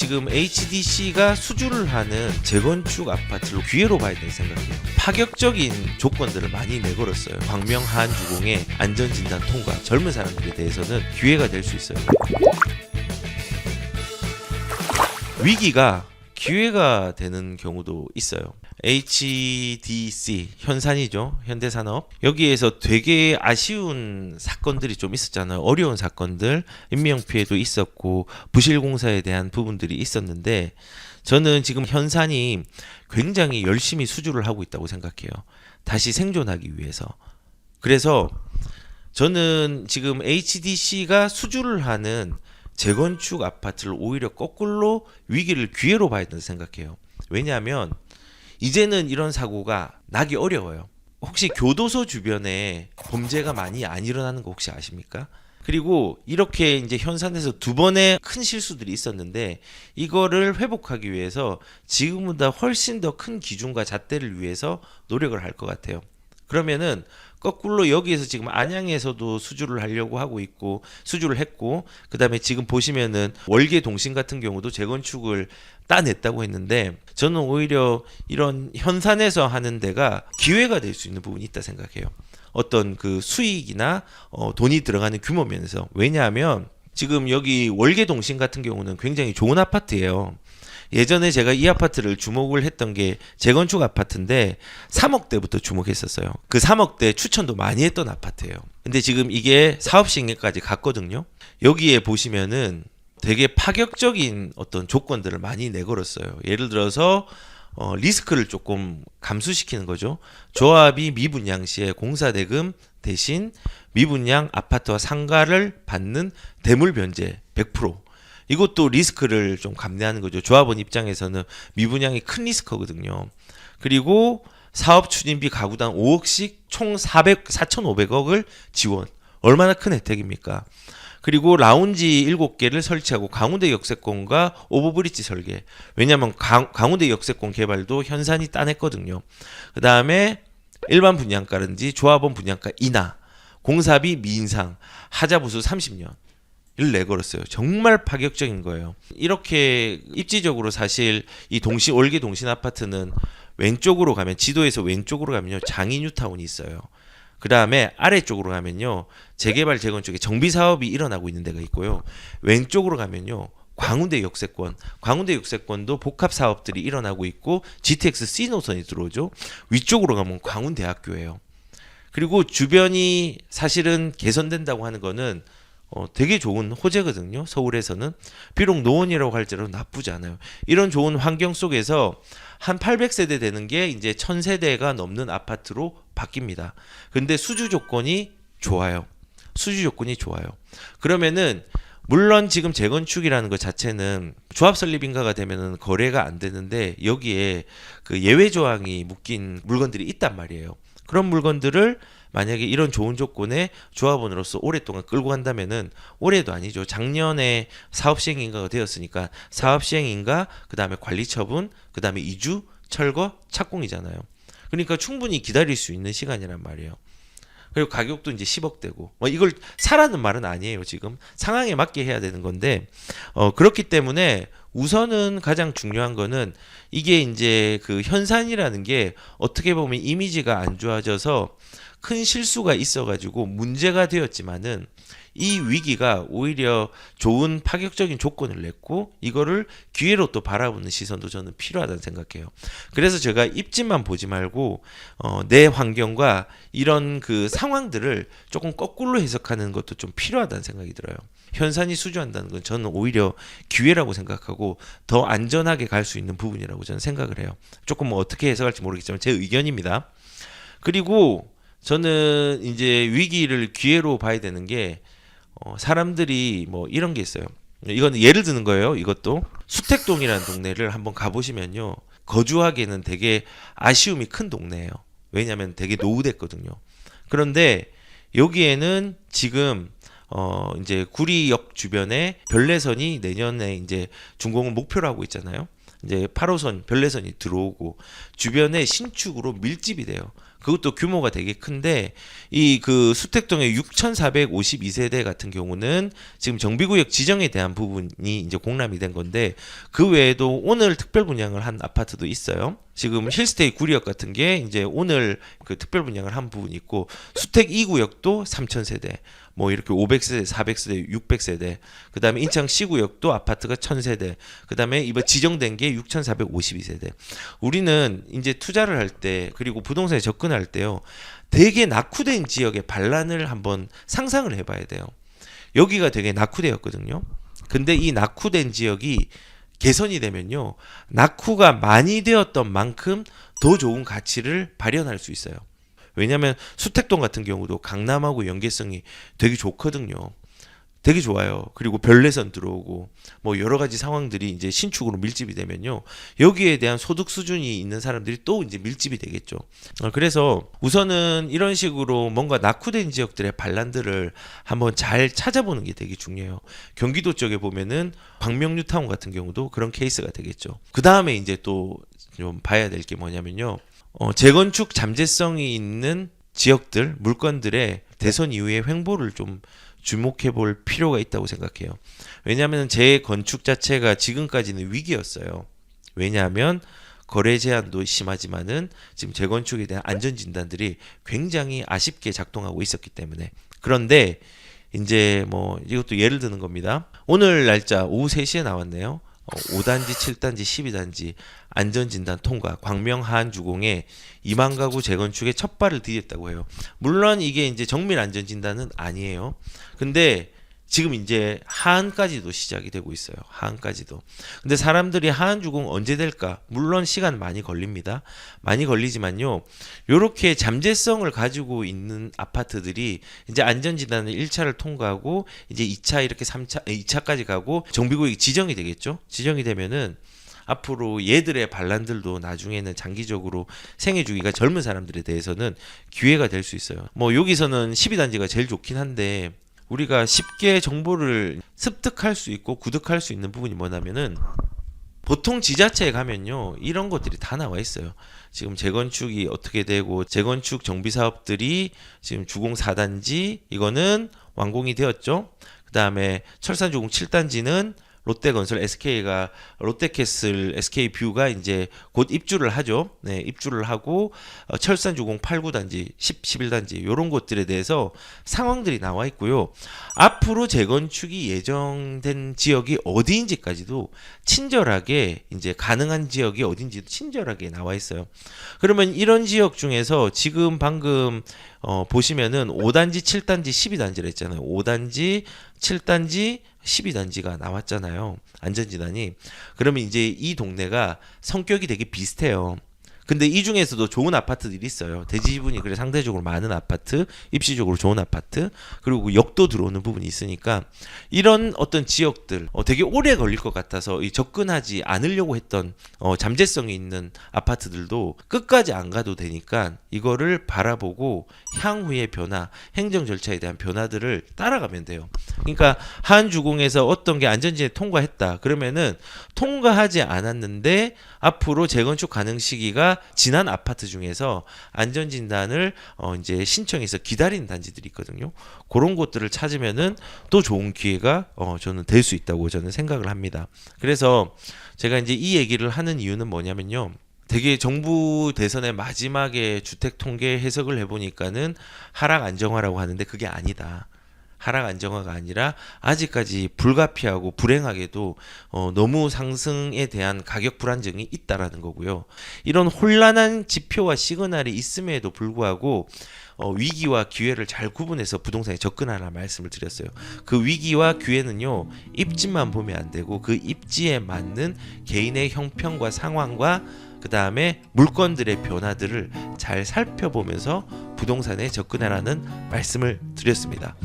지금 HDC가 수주를 하는 재건축 아파트를 기회로 봐야 된다고 생각해요. 파격적인 조건들을 많이 내걸었어요. 광명 하안주공의 안전진단 통과, 젊은 사람들에 대해서는 기회가 될 수 있어요. 위기가 기회가 되는 경우도 있어요. HDC, 현산이죠. 현대산업. 여기에서 되게 아쉬운 사건들이 좀 있었잖아요. 어려운 사건들, 인명피해도 있었고 부실공사에 대한 부분들이 있었는데, 저는 지금 현산이 굉장히 열심히 수주를 하고 있다고 생각해요. 다시 생존하기 위해서. 그래서 저는 지금 HDC가 수주를 하는 재건축 아파트를 오히려 거꾸로 위기를 기회로 봐야 된다고 생각해요. 왜냐하면 이제는 이런 사고가 나기 어려워요. 혹시 교도소 주변에 범죄가 많이 안 일어나는 거 혹시 아십니까? 그리고 이렇게 이제 현산에서 두 번의 큰 실수들이 있었는데, 이거를 회복하기 위해서 지금보다 훨씬 더 큰 기준과 잣대를 위해서 노력을 할 것 같아요. 그러면은 거꾸로 여기에서 지금 안양에서도 수주를 하려고 하고 있고 수주를 했고, 그다음에 지금 보시면은 월계 동신 같은 경우도 재건축을 따냈다고 했는데, 저는 오히려 이런 현산에서 하는 데가 기회가 될 수 있는 부분이 있다 생각해요. 어떤 그 수익이나 돈이 들어가는 규모 면에서. 왜냐하면 지금 여기 월계 동신 같은 경우는 굉장히 좋은 아파트예요. 예전에 제가 이 아파트를 주목을 했던 게 재건축 아파트인데 3억대부터 주목했었어요. 그 3억대 추천도 많이 했던 아파트예요. 근데 지금 이게 사업 시행까지 갔거든요. 여기에 보시면은 되게 파격적인 어떤 조건들을 많이 내걸었어요. 예를 들어서 리스크를 조금 감수시키는 거죠. 조합이 미분양 시에 공사대금 대신 미분양 아파트와 상가를 받는 대물 변제 100%. 이것도 리스크를 좀 감내하는 거죠. 조합원 입장에서는 미분양이 큰 리스크거든요. 그리고 사업 추진비 가구당 5억씩 총 4,500억을 지원. 얼마나 큰 혜택입니까? 그리고 라운지 7개를 설치하고 강운대 역세권과 오버브리지 설계. 왜냐하면 강운대 역세권 개발도 현산이 따냈거든요. 그 다음에 일반 분양가든지 조합원 분양가 인하, 공사비 미인상, 하자보수 30년. 을 내걸었어요. 정말 파격적인 거예요. 이렇게 입지적으로 사실 이 월계 동신 아파트는 왼쪽으로 가면, 지도에서 왼쪽으로 가면요, 장인뉴타운이 있어요. 그 다음에 아래쪽으로 가면요, 재개발 재건축에 정비 사업이 일어나고 있는 데가 있고요. 왼쪽으로 가면요, 광운대 역세권도 복합 사업들이 일어나고 있고 GTX C 노선이 들어오죠. 위쪽으로 가면 광운대학교예요. 그리고 주변이 사실은 개선된다고 하는 거는 되게 좋은 호재거든요. 서울에서는 비록 노원이라고 할지라도 나쁘지 않아요. 이런 좋은 환경 속에서 한 800세대 되는 게 이제 1000세대가 넘는 아파트로 바뀝니다. 근데 수주 조건이 좋아요. 그러면은 물론 지금 재건축이라는 것 자체는 조합 설립인가가 되면은 거래가 안 되는데, 여기에 그 예외 조항이 묶인 물건들이 있단 말이에요. 그런 물건들을 만약에 이런 좋은 조건에 조합원으로서 오랫동안 끌고 간다면은, 올해도 아니죠, 작년에 사업 시행인가가 되었으니까 사업 시행인가, 그 다음에 관리 처분, 그 다음에 이주, 철거, 착공이잖아요. 그러니까 충분히 기다릴 수 있는 시간이란 말이에요. 그리고 가격도 이제 10억대고, 이걸 사라는 말은 아니에요. 지금 상황에 맞게 해야 되는 건데, 그렇기 때문에 우선은 가장 중요한 거는, 이게 이제 그 현산이라는 게 어떻게 보면 이미지가 안 좋아져서 큰 실수가 있어가지고 문제가 되었지만은, 이 위기가 오히려 좋은 파격적인 조건을 냈고, 이거를 기회로 또 바라보는 시선도 저는 필요하다는 생각해요. 그래서 제가 입지만 보지 말고 내 환경과 이런 그 상황들을 조금 거꾸로 해석하는 것도 좀 필요하다는 생각이 들어요. 현산이 수주한다는 건 저는 오히려 기회라고 생각하고 더 안전하게 갈 수 있는 부분이라고 저는 생각을 해요. 조금 어떻게 해석할지 모르겠지만 제 의견입니다. 그리고 저는 이제 위기를 기회로 봐야 되는 게, 사람들이 이런 게 있어요. 이건 예를 드는 거예요. 이것도 수택동이라는 동네를 한번 가보시면요, 거주하기에는 되게 아쉬움이 큰 동네예요. 왜냐하면 되게 노후됐거든요. 그런데 여기에는 지금 이제 구리역 주변에 별내선이 내년에 이제 준공을 목표로 하고 있잖아요. 이제 8호선 별내선이 들어오고 주변에 신축으로 밀집이 돼요. 그것도 규모가 되게 큰데 이 그 수택동의 6,452세대 같은 경우는 지금 정비구역 지정에 대한 부분이 이제 공람이 된 건데 그 외에도 오늘 특별 분양을 한 아파트도 있어요. 지금 힐스테이 구리역 같은 게 이제 오늘 그 특별 분양을 한 부분이 있고 수택 2구역도 3,000세대 뭐 이렇게 500세대, 400세대, 600세대 그다음에 인천 C구역도 아파트가 1,000세대 그다음에 이번 지정된 게 6,452세대 우리는 이제 투자를 할 때 그리고 부동산에 접근할 때요 되게 낙후된 지역의 반란을 한번 상상을 해봐야 돼요. 여기가 되게 낙후되었거든요. 근데 이 낙후된 지역이 개선이 되면요 낙후가 많이 되었던 만큼 더 좋은 가치를 발현할 수 있어요. 왜냐하면 수택동 같은 경우도 강남하고 연계성이 되게 좋거든요. 되게 좋아요. 그리고 별내선 들어오고 뭐 여러 가지 상황들이 이제 신축으로 밀집이 되면요. 여기에 대한 소득 수준이 있는 사람들이 또 이제 밀집이 되겠죠. 그래서 우선은 이런 식으로 뭔가 낙후된 지역들의 반란들을 한번 잘 찾아보는 게 되게 중요해요. 경기도 쪽에 보면은 광명뉴타운 같은 경우도 그런 케이스가 되겠죠. 그 다음에 이제 또 좀 봐야 될 게 뭐냐면요. 재건축 잠재성이 있는 지역들, 물건들의 대선 이후의 횡보를 좀 주목해 볼 필요가 있다고 생각해요. 왜냐하면 재건축 자체가 지금까지는 위기였어요. 왜냐하면 거래 제한도 심하지만은 지금 재건축에 대한 안전 진단들이 굉장히 아쉽게 작동하고 있었기 때문에. 그런데 이제 뭐 이것도 예를 드는 겁니다. 오늘 날짜 오후 3시에 나왔네요. 5단지, 7단지, 12단지 안전진단 통과 광명 하안주공에 2만 가구 재건축에 첫 발을 디뎠다고 해요. 물론 이게 이제 정밀 안전진단은 아니에요. 근데 지금 이제 하안까지도 시작이 되고 있어요. 하안까지도. 근데 사람들이 하안주공 언제 될까? 물론 시간 많이 걸립니다. 많이 걸리지만요. 요렇게 잠재성을 가지고 있는 아파트들이 이제 안전진단을 1차를 통과하고 이제 2차 이렇게 3차, 2차까지 가고 정비구역이 지정이 되겠죠. 지정이 되면은 앞으로 얘들의 반란들도 나중에는 장기적으로 생애 주기가 젊은 사람들에 대해서는 기회가 될 수 있어요. 뭐 여기서는 12단지가 제일 좋긴 한데 우리가 쉽게 정보를 습득할 수 있고 구득할 수 있는 부분이 뭐냐면은 보통 지자체에 가면요 이런 것들이 다 나와 있어요. 지금 재건축이 어떻게 되고 재건축 정비 사업들이 지금 주공 4단지 이거는 완공이 되었죠. 그 다음에 철산주공 7단지는 롯데건설 SK가 롯데캐슬 SK뷰가 이제 곧 입주를 하죠. 네, 입주를 하고 철산주공 8, 9단지, 10, 11단지 이런 곳들에 대해서 상황들이 나와 있고요. 앞으로 재건축이 예정된 지역이 어디인지까지도 친절하게 이제 가능한 지역이 어딘지도 친절하게 나와 있어요. 그러면 이런 지역 중에서 지금 방금 보시면은 5단지, 7단지, 12단지를 했잖아요. 5단지, 7단지, 12단지가 나왔잖아요. 안전진단이. 그러면 이제 이 동네가 성격이 되게 비슷해요. 근데 이 중에서도 좋은 아파트들이 있어요. 대지분이 그래 상대적으로 많은 아파트, 입지적으로 좋은 아파트, 그리고 역도 들어오는 부분이 있으니까 이런 어떤 지역들 되게 오래 걸릴 것 같아서 접근하지 않으려고 했던 잠재성이 있는 아파트들도 끝까지 안 가도 되니까 이거를 바라보고 향후의 변화, 행정 절차에 대한 변화들을 따라가면 돼요. 그러니까 하안주공에서 어떤 게 안전진에 통과했다. 그러면은 통과하지 않았는데 앞으로 재건축 가능 시기가 지난 아파트 중에서 안전진단을 이제 신청해서 기다리는 단지들이 있거든요. 그런 곳들을 찾으면은 또 좋은 기회가 저는 될 수 있다고 저는 생각을 합니다. 그래서 제가 이제 이 얘기를 하는 이유는 뭐냐면요. 되게 정부 대선의 마지막에 주택 통계 해석을 해보니까는 하락 안정화라고 하는데 그게 아니다. 하락 안정화가 아니라 아직까지 불가피하고 불행하게도 너무 상승에 대한 가격 불안정이 있다라는 거고요. 이런 혼란한 지표와 시그널이 있음에도 불구하고 위기와 기회를 잘 구분해서 부동산에 접근하라 말씀을 드렸어요. 그 위기와 기회는요 입지만 보면 안 되고 그 입지에 맞는 개인의 형편과 상황과 그 다음에 물건들의 변화들을 잘 살펴보면서 부동산에 접근하라는 말씀을 드렸습니다.